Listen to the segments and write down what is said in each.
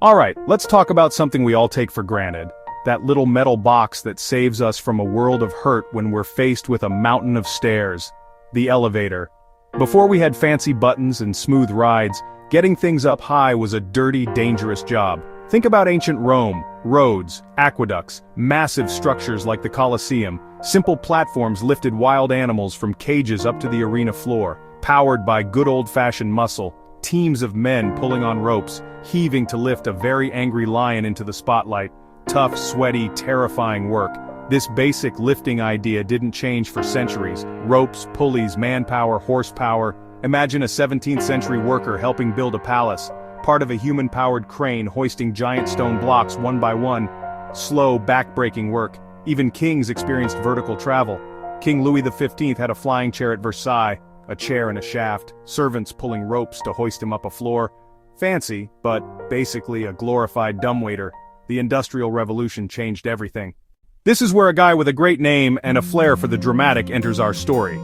Alright, let's talk about something we all take for granted. That little metal box that saves us from a world of hurt when we're faced with a mountain of stairs. The elevator. Before we had fancy buttons and smooth rides, getting things up high was a dirty, dangerous job. Think about ancient Rome: roads, aqueducts, massive structures like the Colosseum. Simple platforms lifted wild animals from cages up to the arena floor, powered by good old-fashioned muscle. Teams of men pulling on ropes, heaving to lift a very angry lion into the spotlight. Tough, sweaty, terrifying work. This basic lifting idea didn't change for centuries. Ropes, pulleys, manpower, horsepower. Imagine a 17th century worker helping build a palace, part of a human-powered crane hoisting giant stone blocks one by one. Slow, back-breaking work. Even kings experienced vertical travel. King Louis XV had a flying chair at Versailles, a chair and a shaft, servants pulling ropes to hoist him up a floor. Fancy, but basically a glorified dumbwaiter. The Industrial Revolution changed everything. This is where a guy with a great name and a flair for the dramatic enters our story.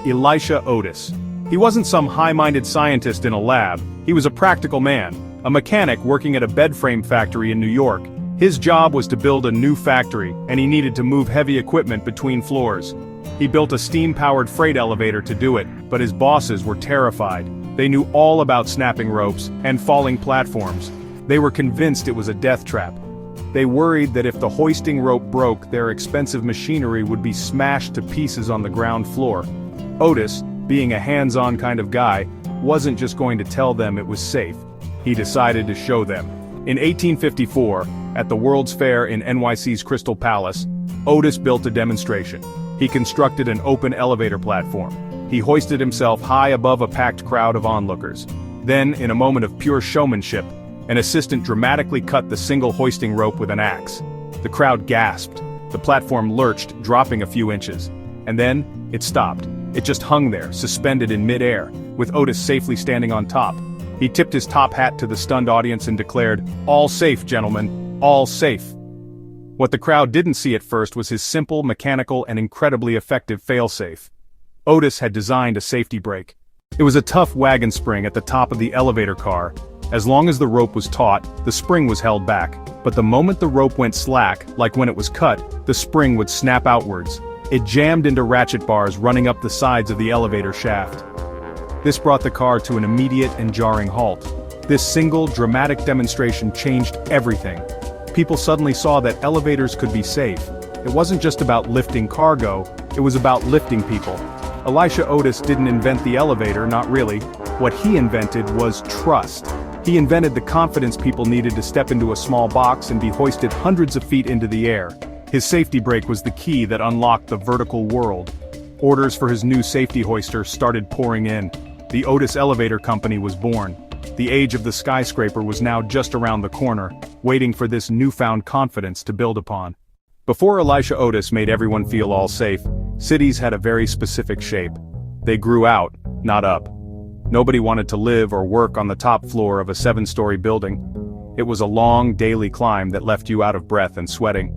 Elisha Otis. He wasn't some high-minded scientist in a lab. He was a practical man, a mechanic working at a bed frame factory in New York. His job was to build a new factory, and he needed to move heavy equipment between floors. He built a steam-powered freight elevator to do it, but his bosses were terrified. They knew all about snapping ropes and falling platforms. They were convinced it was a death trap. They worried that if the hoisting rope broke, their expensive machinery would be smashed to pieces on the ground floor. Otis, being a hands-on kind of guy, wasn't just going to tell them it was safe. He decided to show them. In 1854, at the World's Fair in NYC's Crystal Palace, Otis built a demonstration. He constructed an open elevator platform. He hoisted himself high above a packed crowd of onlookers. Then, in a moment of pure showmanship, an assistant dramatically cut the single hoisting rope with an axe. The crowd gasped. The platform lurched, dropping a few inches. And then, it stopped. It just hung there, suspended in mid-air, with Otis safely standing on top. He tipped his top hat to the stunned audience and declared, "All safe, gentlemen, all safe." What the crowd didn't see at first was his simple, mechanical, and incredibly effective failsafe. Otis had designed a safety brake. It was a tough wagon spring at the top of the elevator car. As long as the rope was taut, the spring was held back. But the moment the rope went slack, like when it was cut, the spring would snap outwards. It jammed into ratchet bars running up the sides of the elevator shaft. This brought the car to an immediate and jarring halt. This single, dramatic demonstration changed everything. People suddenly saw that elevators could be safe. It wasn't just about lifting cargo, it was about lifting people. Elisha Otis didn't invent the elevator, not really. What he invented was trust. He invented the confidence people needed to step into a small box and be hoisted hundreds of feet into the air. His safety brake was the key that unlocked the vertical world. Orders for his new safety hoister started pouring in. The Otis Elevator Company was born. The age of the skyscraper was now just around the corner, waiting for this newfound confidence to build upon. Before Elisha Otis made everyone feel all safe, cities had a very specific shape. They grew out, not up. Nobody wanted to live or work on the top floor of a 7-story building. It was a long, daily climb that left you out of breath and sweating.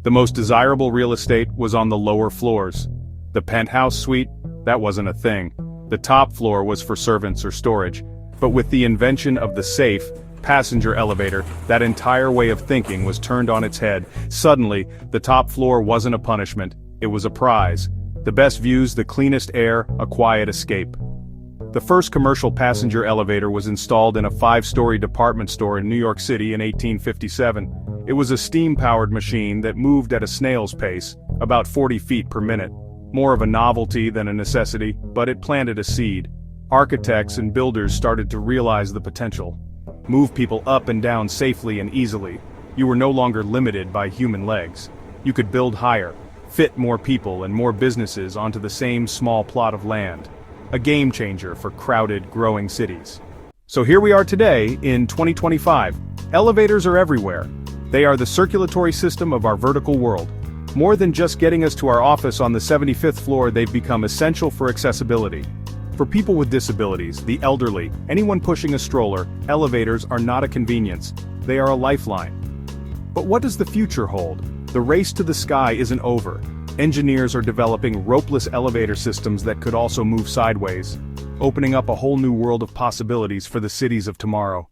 The most desirable real estate was on the lower floors. The penthouse suite? That wasn't a thing. The top floor was for servants or storage. But with the invention of the safe, passenger elevator, that entire way of thinking was turned on its head. Suddenly, the top floor wasn't a punishment, it was a prize. The best views, the cleanest air, a quiet escape. The first commercial passenger elevator was installed in a 5-story department store in New York City in 1857. It was a steam-powered machine that moved at a snail's pace, about 40 feet per minute. More of a novelty than a necessity, but it planted a seed. Architects and builders started to realize the potential. Move people up and down safely and easily. You were no longer limited by human legs. You could build higher, fit more people and more businesses onto the same small plot of land. A game changer for crowded, growing cities. So here we are today, in 2025. Elevators are everywhere. They are the circulatory system of our vertical world. More than just getting us to our office on the 75th floor, they've become essential for accessibility. For people with disabilities, the elderly, anyone pushing a stroller, elevators are not a convenience. They are a lifeline. But what does the future hold? The race to the sky isn't over. Engineers are developing ropeless elevator systems that could also move sideways, opening up a whole new world of possibilities for the cities of tomorrow.